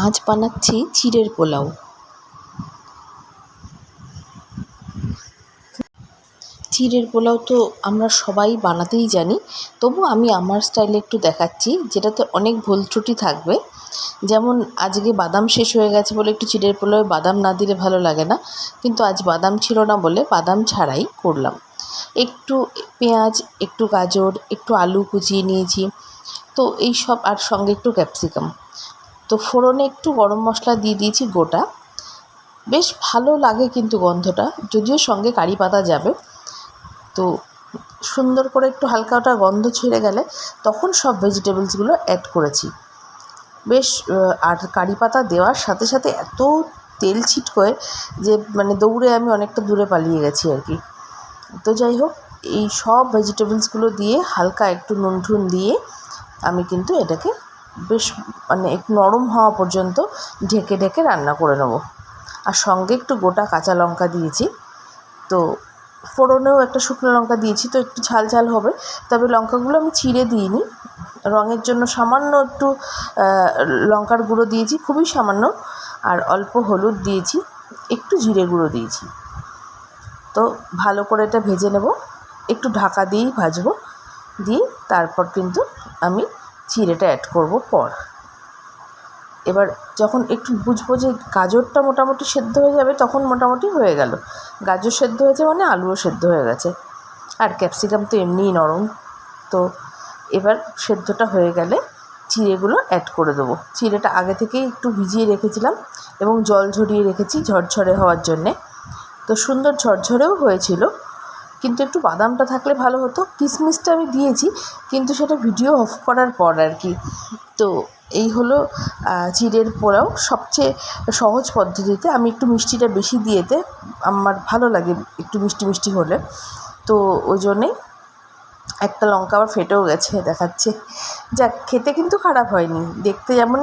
আজ বানাচ্ছি চিড়ের পোলাও। চিড়ের পোলাও তো আমরা সবাই বানাতেই জানি, তবু আমি আমার স্টাইলে একটু দেখাচ্ছি, যেটাতে অনেক ভুল ত্রুটি থাকবে। যেমন আজকে বাদাম শেষ হয়ে গেছে বলে একটু চিড়ের পোলাওয়ে বাদাম না দিলে ভালো লাগে না, কিন্তু আজ বাদাম ছিল না বলে বাদাম ছাড়াই করলাম। একটু পেঁয়াজ, একটু গাজর, একটু আলু কুচিয়ে নিয়েছি, তো এই সব, আর সঙ্গে একটু ক্যাপসিকাম। তো ফোড়নে একটু গরম মশলা দিয়ে দিয়েছি গোটা, বেশ ভালো লাগে কিন্তু গন্ধটা, যদিও সঙ্গে কারি পাতা যাবে। তো সুন্দর করে একটু হালকা ওটা গন্ধ ছেড়ে গেলে তখন সব ভেজিটেবলসগুলো অ্যাড করেছি। বেশ, আর কারি পাতা দেওয়ার সাথে সাথে এত তেল ছিটকোয় যে মানে দৌড়ে আমি অনেকটা দূরে পালিয়ে গেছি আর কি। তো যাই হোক, এই সব ভেজিটেবলসগুলো দিয়ে হালকা একটু নুন ঠুন দিয়ে আমি কিন্তু এটাকে বেশ মানে একটু নরম হওয়া পর্যন্ত ঢেকে ঢেকে রান্না করে নেব। আর সঙ্গে একটু গোটা কাঁচা লঙ্কা দিয়েছি। তো ফোড়নেও একটা শুকনো লঙ্কা দিয়েছি, তো একটু ঝাল ঝাল হবে। তবে লঙ্কাগুলো আমি চিড়ে দিইনি, রঙের জন্য সামান্য একটু লঙ্কার গুঁড়ো দিয়েছি, খুবই সামান্য। আর অল্প হলুদ দিয়েছি, একটু জিরে গুঁড়ো দিয়েছি। তো ভালো করে এটা ভেজে নেব, একটু ঢাকা দিয়েই ভাজবো। দিয়ে তারপর কিন্তু আমি চিড়েটা অ্যাড করব পর। এবার যখন একটু বুঝবো যে গাজরটা মোটামুটি সেদ্ধ হয়ে যাবে, তখন মোটামুটি হয়ে গেল। গাজর সেদ্ধ হয়েছে মানে আলুও সেদ্ধ হয়ে গেছে, আর ক্যাপসিকাম তো এমনিই নরম। তো এবার সেদ্ধটা হয়ে গেলে চিড়েগুলো অ্যাড করে দেবো। চিড়েটা আগে থেকেই একটু ভিজিয়ে রেখেছিলাম এবং জল ঝরিয়ে রেখেছি ঝরঝরে হওয়ার জন্যে। তো সুন্দর ঝরঝরেও হয়েছিল, কিন্তু একটু বাদামটা থাকলে ভালো হতো। কিশমিশটা আমি দিয়েছি, কিন্তু সেটা ভিডিও অফ করার পর আর কি। তো এই হলো চিড়ের পোলাও, সবচেয়ে সহজ পদ্ধতিতে। আমি একটু মিষ্টিটা বেশি দিয়েতে আমার ভালো লাগে, একটু মিষ্টি মিষ্টি হলে। তো ওই জন্যেই একটা লঙ্কা আবার ফেটেও গেছে দেখাচ্ছে। যাক, খেতে কিন্তু খারাপ হয়নি, দেখতে যেমন